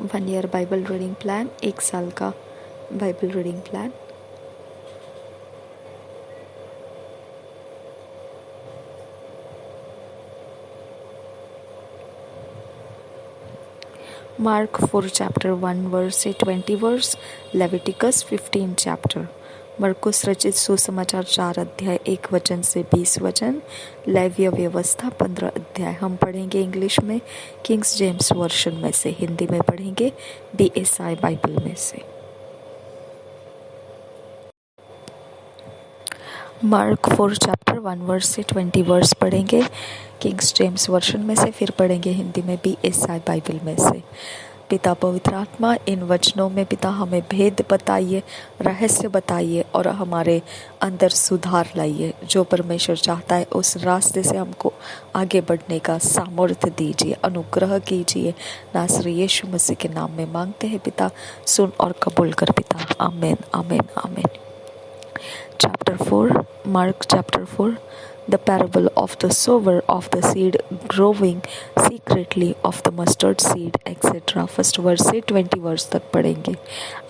1 year Bible reading plan, 1 साल का Bible reading plan. Mark 4 chapter 1 verse से 20 verse, Leviticus 15 chapter. मरकुस रचित सुसमाचार 4 अध्याय 1 वचन से 20 वचन, लेव्य व्यवस्था 15 अध्याय। हम पढ़ेंगे इंग्लिश में, किंग्स जेम्स वर्शन में से, हिंदी में पढ़ेंगे BSI बाइबल में से। मार्क 4 चैप्टर 1 वर्स से 20 वर्स पढ़ेंगे किंग्स जेम्स वर्शन में से, फिर पढ़ेंगे हिंदी में BSI बाइबल में से। पिता पवित्र आत्मा, इन वचनों में पिता हमें भेद बताइए, रहस्य बताइए और हमारे अंदर सुधार लाइए। जो परमेश्वर चाहता है उस रास्ते से हमको आगे बढ़ने का सामर्थ्य दीजिए, अनुग्रह कीजिए। नासरी यीशु मसीह के नाम में मांगते हैं पिता, सुन और कबूल कर पिता। आमीन आमीन आमीन। Chapter 4, Mark chapter 4, the parable of the sower of the seed growing secretly of the mustard seed, etc. First verse से 20 verse तक पढ़ेंगे।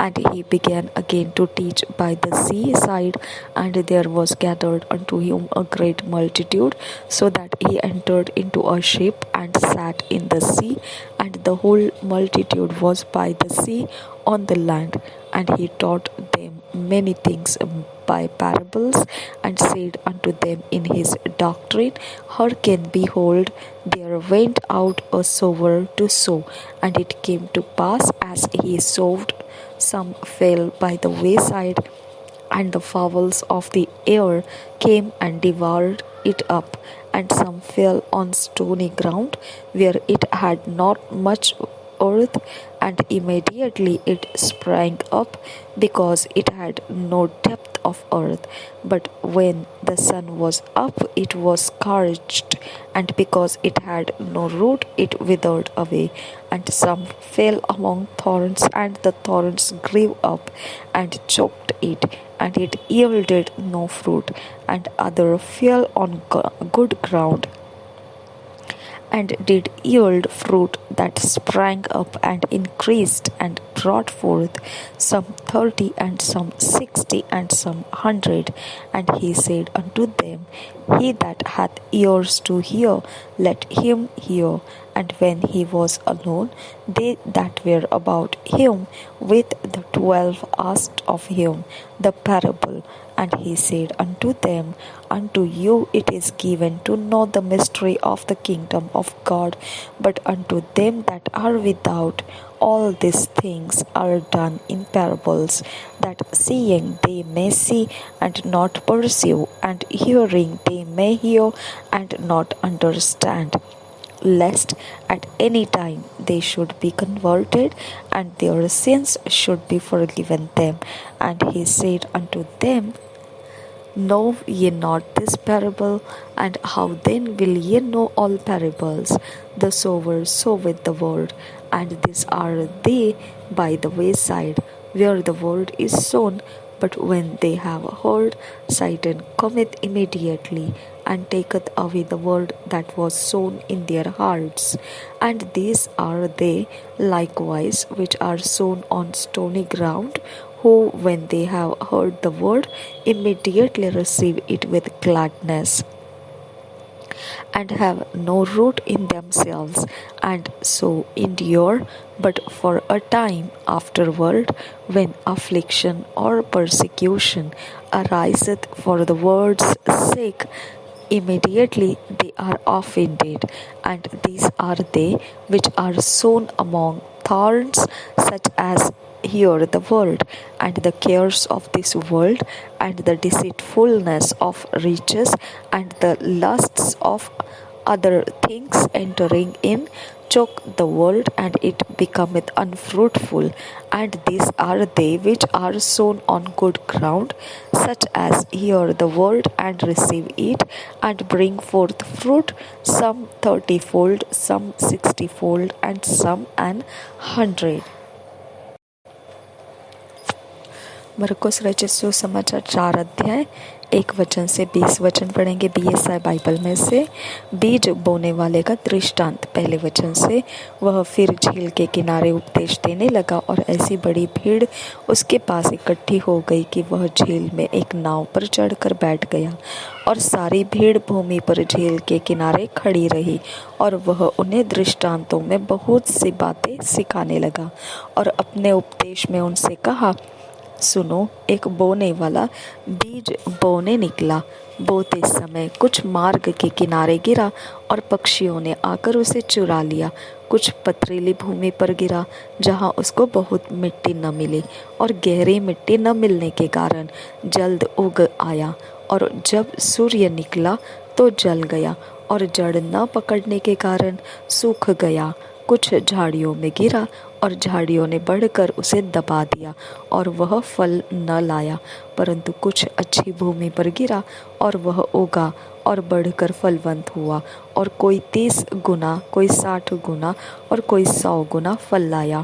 And he began again to teach by the seaside, and there was gathered unto him a great multitude, so that he entered into a ship and sat in the sea, and the whole multitude was by the sea on the land. And he taught them many things by parables, and said unto them in his doctrine, Hearken, behold, there went out a sower to sow. And it came to pass, as he sowed, some fell by the wayside, and the fowls of the air came and devoured it up. And some fell on stony ground, where it had not much earth, and immediately it sprang up, because it had no depth of earth. But when the sun was up, it was scorched, and because it had no root, it withered away. And some fell among thorns, and the thorns grew up and choked it, and it yielded no fruit. And other fell on good ground, and did yield fruit that sprang up and increased, and brought forth some 30, and some 60, and some 100. And he said unto them, He that hath ears to hear, let him hear. And when he was alone, they that were about him with the 12 asked of him the parable. And he said unto them, Unto you it is given to know the mystery of the kingdom of God, but unto them that are without, all these things are done in parables, that seeing they may see and not perceive, and hearing they may hear and not understand, lest at any time they should be converted, and their sins should be forgiven them. And he said unto them, Know ye not this parable? And how then will ye know all parables? The sower soweth the word, and these are they by the wayside, where the word is sown. But when they have heard, Satan cometh immediately, and taketh away the word that was sown in their hearts. And these are they likewise which are sown on stony ground, who, when they have heard the word, immediately receive it with gladness, and have no root in themselves, and so endure but for a time. Afterward, when affliction or persecution ariseth for the word's sake, immediately they are offended. And these are they which are sown among thorns, such as hear the word, and the cares of this world, and the deceitfulness of riches, and the lusts of other things entering in, choke the word, and it becometh unfruitful. And these are they which are sown on good ground, such as hear the word and receive it, and bring forth fruit, some 30-fold, some 60-fold, and some 100. मरकुस रचित सुसमाचार 4 अध्याय 1 वचन से 20 वचन पढ़ेंगे BSI Bible में से। बीज बोने वाले का दृष्टांत, पहले वचन से। वह फिर झील के किनारे उपदेश देने लगा और ऐसी बड़ी भीड़ उसके पास इकट्ठी हो गई कि वह झील में एक नाव पर चढ़कर बैठ गया और सारी भीड़ भूमि पर झील के किनारे खड़ी रही। और वह उन्हें दृष्टांतों में बहुत सी बातें सिखाने लगा और अपने उपदेश में उनसे कहा, सुनो, एक बोने वाला बीज बोने निकला। बोते समय कुछ मार्ग के किनारे गिरा और पक्षियों ने आकर उसे चुरा लिया। कुछ पथरीली भूमि पर गिरा जहाँ उसको बहुत मिट्टी न मिली और गहरी मिट्टी न मिलने के कारण जल्द उग आया, और जब सूर्य निकला तो जल गया और जड़ न पकड़ने के कारण सूख गया। कुछ झाड़ियों में गिरा और झाड़ियों ने बढ़कर उसे दबा दिया और वह फल न लाया। परंतु कुछ अच्छी भूमि पर गिरा और वह उगा और बढ़कर फलवंत हुआ, और कोई 30 गुना, कोई 60 गुना और कोई 100 गुना फल लाया।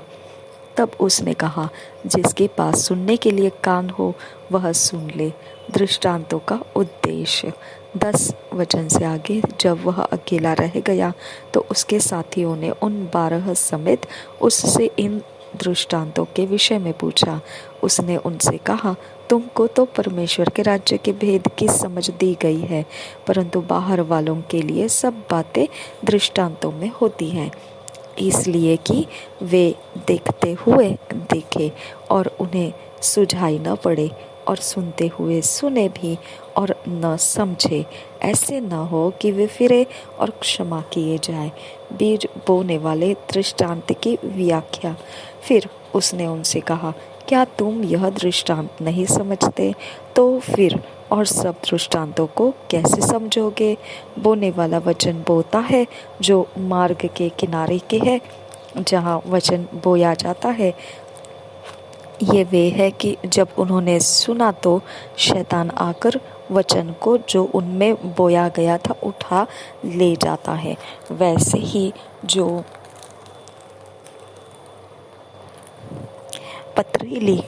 तब उसने कहा, जिसके पास सुनने के लिए कान हो वह सुन ले। दृष्टांतों का उद्देश्य। 10 वचन से आगे, जब वह अकेला रह गया तो उसके साथियों ने उन 12 समेत उससे इन दृष्टांतों के विषय में पूछा। उसने उनसे कहा, तुमको तो परमेश्वर के राज्य के भेद की समझ दी गई है, परंतु बाहर वालों के लिए सब बातें दृष्टांतों में होती हैं, इसलिए कि वे देखते हुए देखे और उन्हें सुझाई न पड़े, और सुनते हुए सुने भी और न समझे, ऐसे न हो कि वे फिरे और क्षमा किए जाए। बीज बोने वाले दृष्टांत की व्याख्या। फिर उसने उनसे कहा, क्या तुम यह दृष्टांत नहीं समझते? तो फिर और सब दृष्टांतों को कैसे समझोगे? बोने वाला वचन बोता है जो मार्ग के किनारे के है, जहाँ वचन बोया जाता है। ये वे है कि जब उन्होंने सुना तो शैतान आकर वचन को जो उनमें बोया गया था उठा ले जाता है। वैसे ही जो पथरीली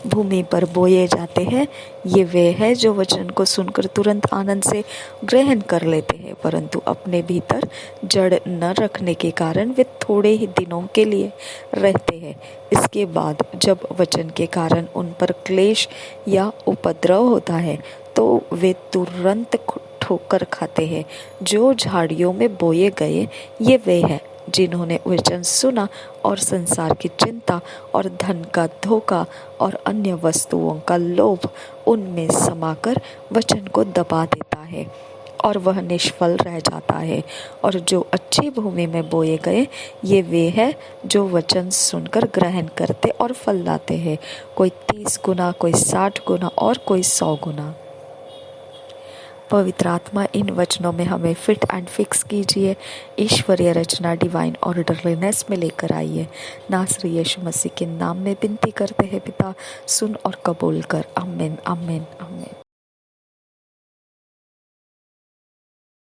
भूमि पर बोए जाते हैं, ये वे है जो वचन को सुनकर तुरंत आनंद से ग्रहण कर लेते हैं, परंतु अपने भीतर जड़ न रखने के कारण वे थोड़े ही दिनों के लिए रहते हैं। इसके बाद जब वचन के कारण उन पर क्लेश या उपद्रव होता है तो वे तुरंत ठोकर खाते हैं। जो झाड़ियों में बोए गए, ये वे है जिन्होंने वचन सुना और संसार की चिंता और धन का धोखा और अन्य वस्तुओं का लोभ उनमें समाकर वचन को दबा देता है और वह निष्फल रह जाता है। और जो अच्छी भूमि में बोए गए, ये वे है जो वचन सुनकर ग्रहण करते और फल लाते हैं, कोई 30 गुना, कोई 60 गुना और कोई 100 गुना। पवित्र आत्मा इन वचनों में हमें फिट एंड फिक्स कीजिए, ईश्वरीय रचना डिवाइन ऑर्डरलीनेस में लेकर आइए। नासरी यीशु मसीह के नाम में विनती करते हैं पिता, सुन और कबूल कर। आमीन, आमीन, आमीन।